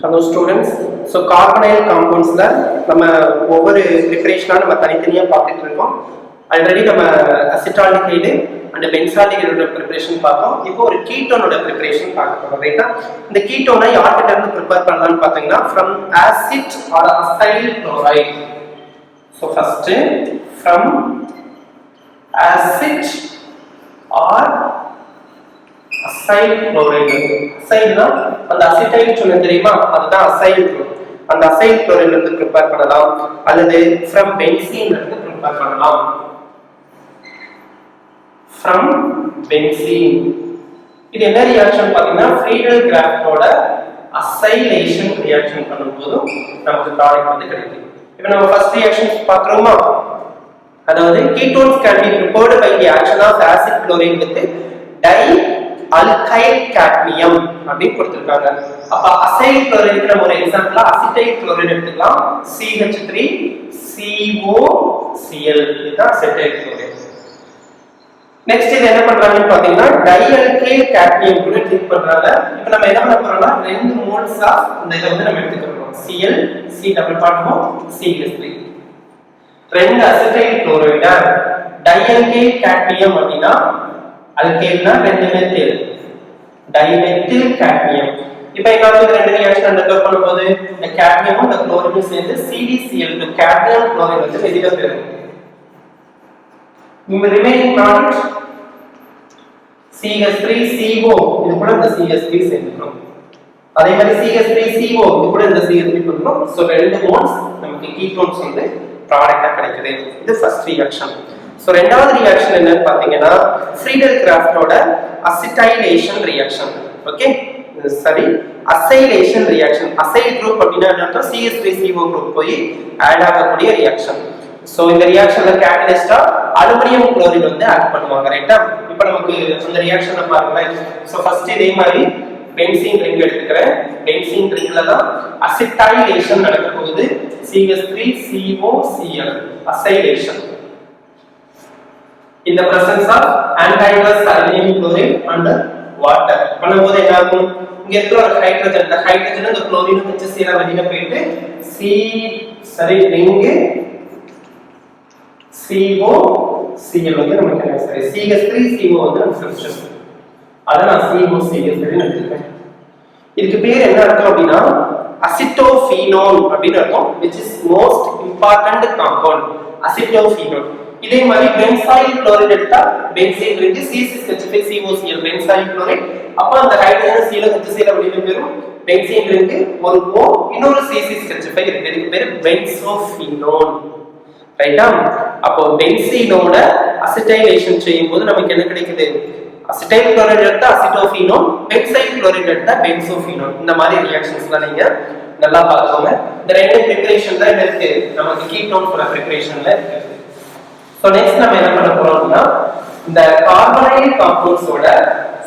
Hello students. So carbonyl compounds la நம்ம ஒவ்வொரு preparation நம்ம தனித்தனியா பார்த்துட்டு இருக்கோம். ஆல்ரெடி நம்ம அசிட்டால்டிகைடு and பென்சால்டிகைடோட preparation பார்த்தோம். இப்போ ஒரு கீட்டோனோட preparation பார்க்க போறோம். ரைட்டா? இந்த கீட்டோனை யார்கிட்ட இருந்து prepare பண்ணலாம்னு பாத்தீங்கன்னா from acid or acyl chloride. So first from acid or acyl chloride. Acyl na அந்த அசிட்டைல் சொன்ன தெரியுமா, அதுதான் அசைல் குரூப். அந்த அசைல் குளோரைட்ல இருந்து ப்ரிப்பேர் பண்ணலாம் அல்லது from benzene இருந்து ப்ரிப்பேர் பண்ணலாம். from benzene இது என்ன ரியாக்ஷன் பாத்தீங்கன்னா ஃப்ரீடல் கிராஃப்டோட அசைலேஷன் ரியாக்ஷன் பண்ணும்போது நமக்கு ப்ராடக்ட் வந்து கிடைக்கும். இப்போ நம்ம ஃபர்ஸ்ட் ரியாக்ஷன் பார்க்கறோமா, அதாவது ketones can be prepared by the action of acid chloride with alkyl cadmium அப்படி கொடுத்திருக்காங்க. அப்ப அசைல் குளோரைடுக்கு நம்ம ஒரு எக்ஸாம்பிளா அசிட்டைல் குளோரைடு எடுத்துக்கலாம். CH3COCl இதுதான் அசிட்டைல் குளோரைடு. நெக்ஸ்ட் இது என்ன பண்றாங்கன்னு பாத்தீங்கன்னா டைஅல்கைல் cadmium கூட ட்ரீட் பண்றாங்க. இப்போ நம்ம என்ன பண்ண போறோம்னா 2 மோல்ஸ் ஆஃப் இந்த இத வந்து நம்ம எடுத்துக்கிறோம். Cl C டபுள் பாண்ட்மோ CH3 ரெண்டு அசிட்டைல் குளோரைடா டைஅல்கைல் cadmium அப்படினா அல்கைல்னா ரெண்டு மெத்தில் டைமெத்தில் cadmium. இப்போ இங்க ரெண்டு ரியாக்ஷன் அண்டர்கோ பண்ணும்போது இந்த cadmium and chlorine சேர்ந்து CdCl2 cadmium chloride வந்து வெளியில போயிடும். இந்த ரிமைனிங் ப்ராடக்ட் CH3CO இது கூட இந்த CH3 சேர்ந்துரும். அதே மாதிரி CH3CO இது கூட இந்த CH3 போடுறோம். சோ ரெண்டு மோல்ஸ் நமக்கு கீட்டோன்ஸ் வந்து ப்ராடக்ட்டா கிடைக்குது. இது ஃபர்ஸ்ட் ரியாக்ஷன். சோ ரெண்டாவது ரியாக்ஷன் என்னன்னு பாத்தீங்கன்னா ஃப்ரீடல் கிராஃப்டோட அசிட்டைலேஷன் ரியாக்ஷன். ஓகே, சரி, அசைலேஷன் ரியாக்ஷன். அசைல் குரூப் அப்படினா என்னன்னா CH3CO குரூப் போய் ஆட் ஆகக்கூடிய ரியாக்ஷன். சோ இந்த ரியாக்ஷன்ல கேட்டலிஸ்டா அலுமினியம் குளோரைடு வந்து ஆட் பண்ணுவாங்க. ரைட்டா? இப்போ நமக்கு அந்த ரியாக்ஷனை பாருங்க. சோ ஃபர்ஸ்ட் இதே மாதிரி பென்சீன் ரிங் எடுத்துக்கிறேன். பென்சீன் ரிங்ல தான் அசிட்டைலேஷன் நடக்க போகுது. CH3COCl அசைலேஷன் in the presence of anhydrous aluminum chloride and water. பண்ணும்போது என்ன ஆகும், இங்க இருக்கிற ஒரு ஹைட்ரஜன், இந்த ஹைட்ரஜன் இந்த குளோரின் HCl வெளியில போயிட்டு ரிங் COCl வந்து நமக்கு என்ன சரி CH3CO வந்து சப்ஸ்டிட்யூட். அத நான் COCl ன்னு எடுத்துக்கிறேன். இதுக்கு பேர் என்ன அர்த்தம் அப்படினா அசிட்டோஃபீனோல் அப்படினு அர்த்தம், which is most important compound அசிட்டோஃபீனோல். இதே மாதிரி பென்சாயில் குளோரைடு எடுத்தா benzene ring C6H5COCl benzoyl chloride. அப்ப அந்த ஹைட்ரஜன் Cl HCl வெளியில போயிடும். பென்சீன் ரிங் ஒரு O இன்னொரு C6H5 இருக்கு. இதுக்கு பேரு பென்சோஃபீனோல். ரைட்டா? அப்போ பென்சீனோட அசிட்டைலேஷன் செய்யும்போது நமக்கு என்ன கிடைக்குது, அசிட்டைல் குளோரைடு எடுத்தா அசிட்டோஃபீனோல், பென்சைல் குளோரைடு எடுத்தா பென்சோஃபீனோல். இந்த மாதிரி ரியாக்ஷன்ஸ்லாம் நீங்க நல்லா பார்த்துக்கோங்க. இந்த ரெண்டு பிரிபரேஷன் தான் இருக்கு நமக்கு கீட்டோன்ஸோட பிரிபரேஷன்ல இருக்கு. So next நம்ம என்ன பண்ண போறோம்னா இந்த கார்பனைல் காம்பவுண்ட்ஸோட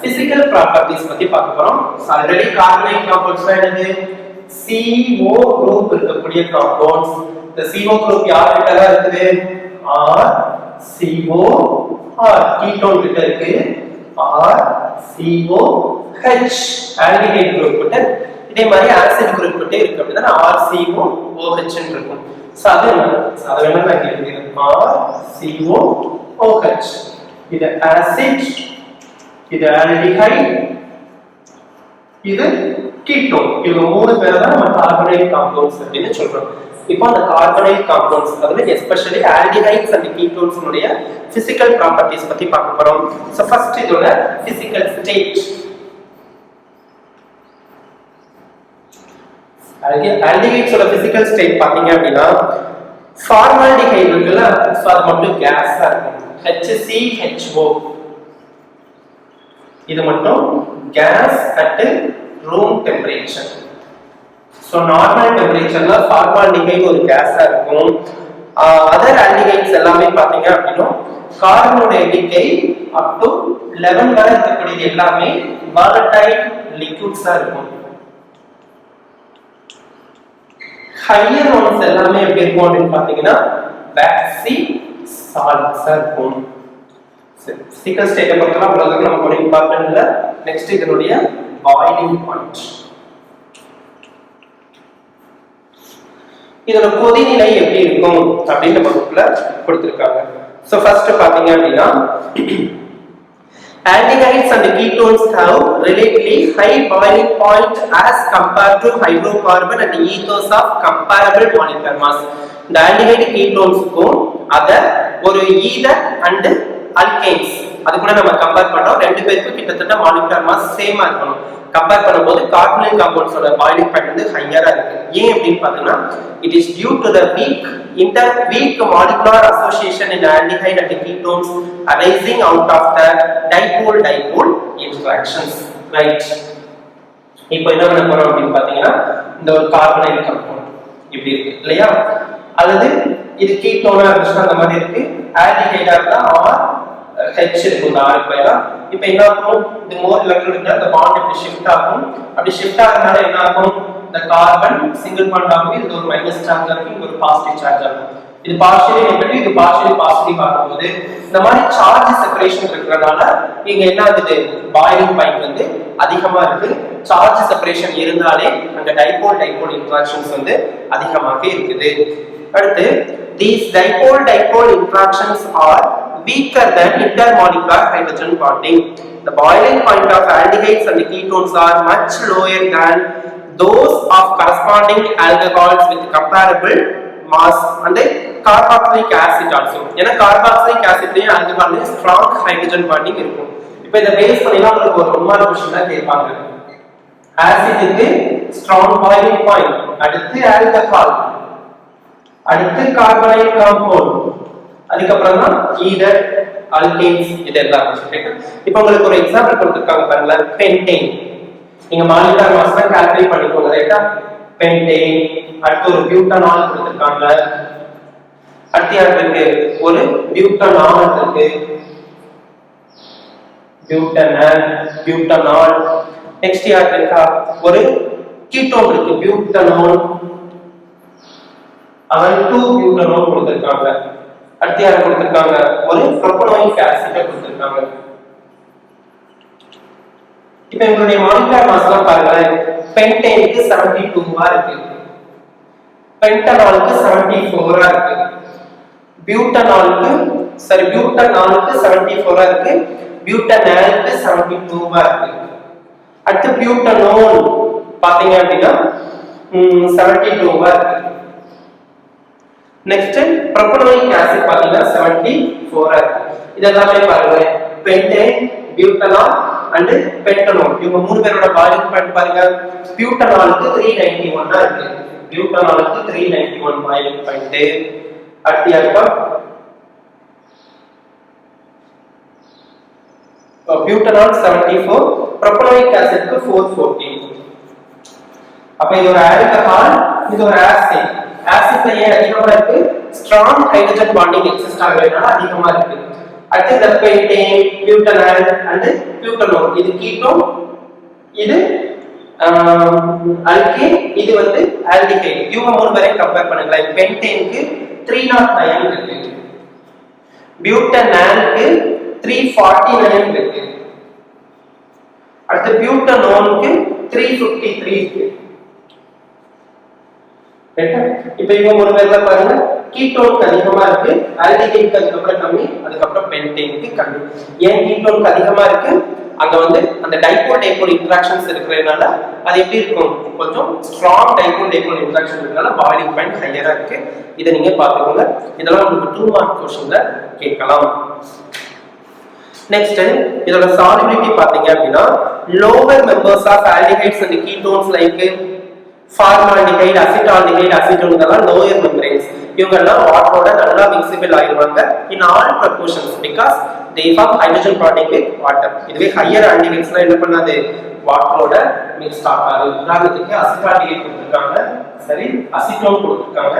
physical properties பத்தி பார்க்க போறோம். ஆல்ரெடி கார்பனைல் காம்பவுண்ட்ஸ்னா என்னது, CO குரூப் இருக்கக்கூடிய காம்பவுண்ட்ஸ். இந்த CO குரூப் யார் கிட்ட இருக்குது, R CO R கீட்டோன் கிட்ட இருக்கு, R CO H aldehyde group கிட்ட. இதே மாதிரி ஆசிட் குரூப் கிட்ட இருக்கு அப்படினா R CO OH ன்னு இருக்கும். அது என்ன நான் எழுதிக்கிறேன், RCOOH. இது ஆசிட், இது ஆல்டிஹைட், இது கீட்டோன். இவங்க மூணு பேரை தான் நம்ம கார்பனைல் காம்பவுண்ட்ஸ் அப்படின்னு சொல்றோம். இப்போ அந்த கார்பனைல் காம்பவுண்ட்ஸ் அதுல எஸ்பெஷலி ஆல்டிஹைட்ஸ் அண்ட் கீட்டோன்ஸ் உடைய பிசிக்கல் ப்ராப்பர்ட்டீஸ் பத்தி பார்க்க போறோம். சோ ஃபர்ஸ்ட் இதோட பிசிக்கல் ஸ்டேட். ஆல்டிஹைட்ஸோட பிசிக்கல் ஸ்டேட் பாத்தீங்க அப்படின்னா ஃபார்மால்டிஹைட் இருக்குல்ல, சோ அது மட்டும் கேஸா இருக்கும். HCHO இது மட்டும் gas at room temperature. So normal டெம்பரேச்சர்ல ஃபார்மால்டிஹைட் ஒரு கேஸா இருக்கும். அதர் ஆல்டிஹைட்ஸ் எல்லாமே பாத்தீங்க அப்படின்னா கார்பனோட எண்ணிக்கை அப் டு 11 வரை இருக்கக்கூடியது எல்லாமே வாலடைல் லிக்விட்ஸா இருக்கும். ஹையர் ஒன்ஸ் எல்லாமே எப்படி இருக்கும் அப்படின்னு பாத்தீங்கன்னா வாக்ஸி சால்ட்ஸா இருக்கும். பிசிக்கல் ஸ்டேட்டை பொறுத்தவரை அவ்வளவுதான் நமக்கு ஒரு இம்பார்ட்டன்ட் இல்ல. நெக்ஸ்ட் இதனுடைய பாயிலிங் பாயிண்ட். இதோட கொதிநிலை எப்படி இருக்கும் அப்படின்னு நம்ம புக்ல கொடுத்திருக்காங்க. சோ ஃபர்ஸ்ட் பாத்தீங்க அப்படின்னா aldehydes and ketones have relatively high boiling point as compared to hydrocarbon and ethers of comparable molecular mass. இந்த aldehyde ketonesக்கும் அத ஒரு ether and alkanes அது கூட நம்ம கம்பேர் பண்றோம். ரெண்டு பேருக்கும் கிட்டத்தட்ட மாலிகுலர் மாஸ் சேமா இருக்கணும். கம்பேர் பண்ணும்போது கார்பனைல் காம்பவுண்ட்ஸோட பாயிலிங் பாயிண்ட் வந்து ஹையரா இருக்கு. ஏன் அப்படின்னு பாத்தீங்கன்னா it is due to the weak molecular association in aldehyde and ketones arising out of the dipole interactions, right? இப்போ என்ன பண்ண போறோம் அப்படின்னு பாத்தீங்கன்னா இந்த ஒரு கார்பனைல் காம்பவுண்ட் இப்படி இருக்கு இல்லையா, அல்லது இது கீட்டோனா இருந்துச்சுன்னா அந்த மாதிரி இருக்கு, ஆல்டிஹைடா இருந்தா H இருக்கும் ஆறு பேரா. இப்போ என்ன ஆகும், இந்த மோர் எலக்ட்ரான் அந்த பாண்ட் இப்படி ஷிஃப்ட் ஆகும். அப்படி ஷிஃப்ட் ஆகிறதுனால என்ன ஆகும், இந்த கார்பன் சிங்கிள் பாண்ட் ஆகும். இது ஒரு மைனஸ் சார்ஜ் ஆகும், இது ஒரு பாசிட்டிவ் சார்ஜ் ஆகும். இது பார்ஷியலி நெகட்டிவ், இது பார்ஷியலி பாசிட்டிவ் ஆகும்போது இந்த மாதிரி சார்ஜ் செப்பரேஷன் இருக்கிறதுனால இங்க என்ன ஆகுது, பாயிலிங் பாயிண்ட் வந்து அதிகமா இருக்கு. சார்ஜ் செப்பரேஷன் இருந்தாலே அங்க டைபோல் இன்டராக்ஷன்ஸ் வந்து அதிகமாக இருக்குது. அடுத்து these dipole interactions are weaker than intermolecular hydrogen bonding. The boiling point of aldehydes and ketones are much lower than those of corresponding alcohols with comparable mass and carboxylic acid also. ஏன்னா carboxylic acidலயும் alcoholலயும் strong hydrogen bonding இருக்கும். இப்போ இத base பண்ணி தான் உங்களுக்கு ஒரு முக்கியமான question கேட்பாங்க. ஆசிட்க்கு strong boiling point, அடுத்து alcohol, அடுத்து கார்பனைல் காம்பவுண்ட், அதுக்கப்புறம் தான் ஈதர் ஆல்கேன்ஸ் இதெல்லாம். இப்போ உங்களுக்கு ஒரு எக்ஸாம்பிள் கொடுத்திருக்காங்க பாருங்க, பென்டேன். நீங்க மாலிகுலர் மாஸ் தான் கால்குலேட் பண்ணிக்கோங்க, ரைட்டா? பென்டேன், அடுத்து ஒரு பியூட்டனால் கொடுத்திருக்காங்க, அடுத்து யாருக்கு ஒரு பியூட்டனால் இருக்கு, பியூட்டனால். நெக்ஸ்ட் யாருக்கு இருக்கா, ஒரு கீட்டோன் இருக்கு, பியூட்டனால். அவன் 2 பியூட்டனால் கொடுத்திருக்காங்க. அடுத்து யாரை கொடுத்திருக்காங்க, ஒரு புரோப்பனோயிக் ஆசிட் கொடுத்திருக்காங்க. இப்போ இவங்களுடைய மாலிகுலர் மாஸ்லாம் பாருங்களேன், பென்டேனுக்கு 72 இருக்கு, பென்டனாலுக்கு 74 இருக்கு, பியூட்டனாலுக்கு 74 இருக்கு, பியூட்டனாலுக்கு 72 இருக்கு. அடுத்து பியூட்டனோல் பாத்தீங்க அப்படின்னா 72 இருக்கு. நெக்ஸ்ட் புரோப்பனோயிக் ஆசிட் பாத்தீங்கன்னா 74 இருக்கு. இதெல்லாம் பாருங்க, பென்டேன், பியூட்டனால் and பென்டனோல், இவங்க மூணு பேரோட பாயிலிங் பாயிண்ட் பாருங்க. பியூட்டனாலுக்கு 391 இருக்கு, பியூட்டனாலுக்கு 391 பாயிலிங் பாயிண்ட். அடுத்து யாருப்பா, பியூட்டனால் 74, புரோப்பனோயிக் ஆசிட்க்கு 414. அப்ப இது ஒரு ஆல்கஹால், இது ஒரு ஆசிட். ஆசிட்ல ஏன் அதிகமா இருக்கு, ஸ்ட்ராங் ஹைட்ரஜன் பாண்டிங் எக்ஸிஸ்ட் ஆகிறதுனால அதிகமா இருக்கு. அடுத்து இந்த பென்டேன், பியூட்டனால் and பியூட்டனோல், இது கீட்டோன், இது அல்கேன், இது வந்து ஆல்டிஹைட். இவங்க மூணு பேரையும் கம்பேர் பண்ணுங்களேன். பென்டேனுக்கு 309 இருக்கு, பியூட்டனாலுக்கு 349 இருக்கு, அடுத்து பியூட்டனோலுக்கு 353 இருக்கு. இப்போ இவங்க மூணு பேர்ல பாருங்க, கீட்டோனுக்கு அதிகமா இருக்கு, ஆல்டிஹைடுக்கு அதுக்கப்புறம் கம்மி, அதுக்கப்புறம் பென்டேனுக்கு கம்மி. ஏன் கீட்டோனுக்கு அதிகமா இருக்கு, அங்க வந்து அந்த டைபோல் இன்டராக்ஷன்ஸ் இருக்கிறதுனால அது எப்படி இருக்கும், கொஞ்சம் ஸ்ட்ராங் டைபோல் இன்டராக்ஷன் இருக்கிறதுனால பாயிலிங் பாயிண்ட் ஹையரா இருக்கு. இதை நீங்க பாத்துக்கோங்க, இதெல்லாம் உங்களுக்கு 2 மார்க் क्वेश्चनல கேட்கலாம். நெக்ஸ்ட் இதோட சாலிபிலிட்டி பாத்தீங்க அப்படின்னா lower members of aldehydes and ketones like formaldehyde, acetaldehyde, acetone இதெல்லாம் லோயர் மெம்பரேன்ஸ். இவங்க எல்லாம் வாட்டரோட நல்லா மிக்ஸபிள் ஆயிடுவாங்க in all proportions because they form hydrogen bonding with water. இதுவே ஹையர் ஆல்டிஹைட்ஸ்லாம் என்ன பண்ணாது, வாட்டரோட மிக்ஸ் ஆகாது. உதாரணத்துக்கு அசிட்டால்டிஹைட் கொடுத்திருக்காங்க, சரி, அசிட்டோன் கொடுத்திருக்காங்க,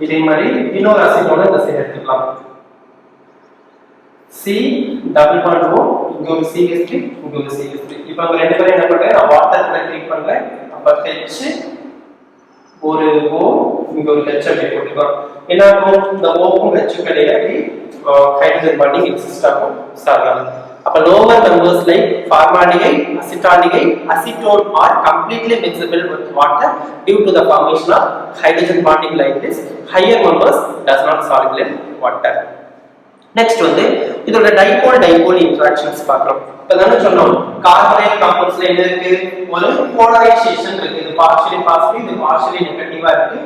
இதே மாதிரி இன்னொரு அசிட்டோனை இந்த சைடு எடுத்துக்கலாம். C டபுள் பாண்ட் O, இங்க ஒரு CH3, இங்க ஒரு CH3. இப்போ அவங்க ரெண்டு பேரும் என்ன பண்றேன், நான் வாட்டர்ல ட்ரீட் பண்றேன். அப்ப H ஒரு O, இங்க ஒரு H அப்படி போட்டுக்கலாம். என்ன ஆகும், இந்த O க்கும் H க்கும் இடையில ஹைட்ரஜன் பாண்டிங் எக்ஸிஸ்ட் ஆகும். சார் அப்ப lower members like formaldehyde, acetaldehyde, acetone are completely mixable with water due to the formation of hydrogen bonding like this. Higher members does not soluble in water. Next வந்து இதோட dipole interactions பார்க்கிறோம். இப்ப தான சொன்னோம் carbonyl காம்பவுண்ட்ஸ்ல என்ன இருக்கு, ஒரு polarisation இருக்கு. இது பார்ஷியலி பாசிட்டிவ், இது பார்ஷியலி நெகட்டிவா இருக்கு.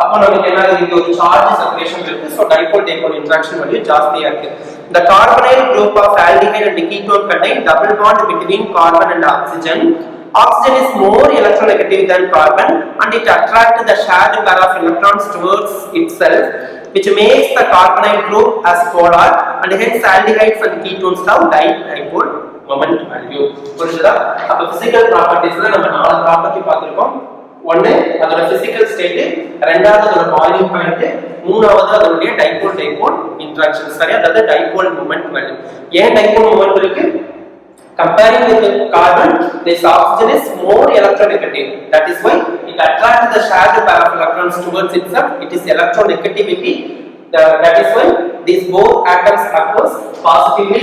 அப்ப நமக்கு என்ன இருக்கு, ஒரு சார்ஜ் செப்பரேஷன் இருக்கு. சோ டைபோல் இன்டராக்ஷன் வேல்யூ ஜாஸ்தியா இருக்கு. The carbonyl group of aldehyde and ketone contain double bond between carbon and oxygen. Oxygen is more electronegative than carbon and it attracts the shared pair of electrons towards itself, which makes the carbonyl group as polar and hence aldehydes and ketones have dipole moment value. புரியுதா? அப்ப physical propertiesல நம்ம நாலு property பார்த்திருக்கோம். ஒன்னு அதோட physical state, இரண்டாவது அதோட boiling point, மூணாவது அதோட டைபோல் இன்டராக்ஷன். சரியா? அதாவது டைபோல் moment value. ஏன் டைபோல் moment இருக்கு? Comparing with the carbon, this oxygen is more electronegative. That is why it attracts the shared pair of electrons towards itself. It is electronegativity. That is why these both atoms occurs positively,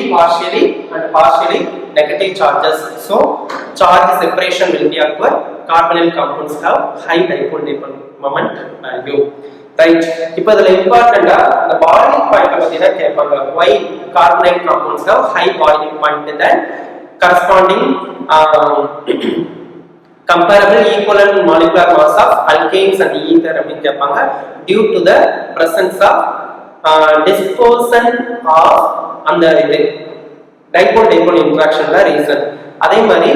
partially negative charges. So charge separation will be occur. Carbonyl compounds have high dipole moment value. Right? இப்போ இதுல இம்பார்ட்டண்டா the boiling point பத்தினா கேட்பாங்க. Why carbonyl compounds have high boiling point than corresponding comparable equivalent molecular mass of alkanes and ether அப்படினு கேட்பாங்க. Due to the presence of dispersion of அந்த இது dipole interaction ல reason. அதே மாதிரி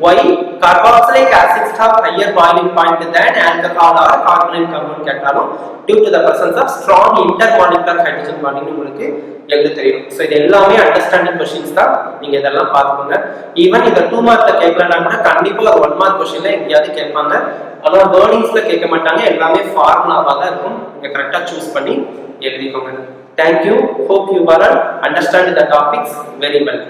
why carboxylic acids have higher boiling point than alcohol or carbonyl compound கேட்டாலும் due to the presence of strong intermolecular hydrogen bonding உங்களுக்கு எழுத தெரியும். So இது எல்லாமே அண்டர்ஸ்டாண்டிங் क्वेश्चंस தான். நீங்க இதெல்லாம் பாத்துக்கோங்க. ஈவன் இத 2 மார்க்ல கேட்கலனா கூட கண்டிப்பா ஒரு 1 மார்க் क्वेश्चनல எங்கயாவது கேட்பாங்க. ஆனா வேர்டிங்ஸ்ல கேட்க மாட்டாங்க. எல்லாமே ஃபார்முலாவா தான் இருக்கும். நீங்க கரெக்ட்டா சூஸ் பண்ணி எழுதிக்கோங்க. Thank you. Hope you all understand the topics very well.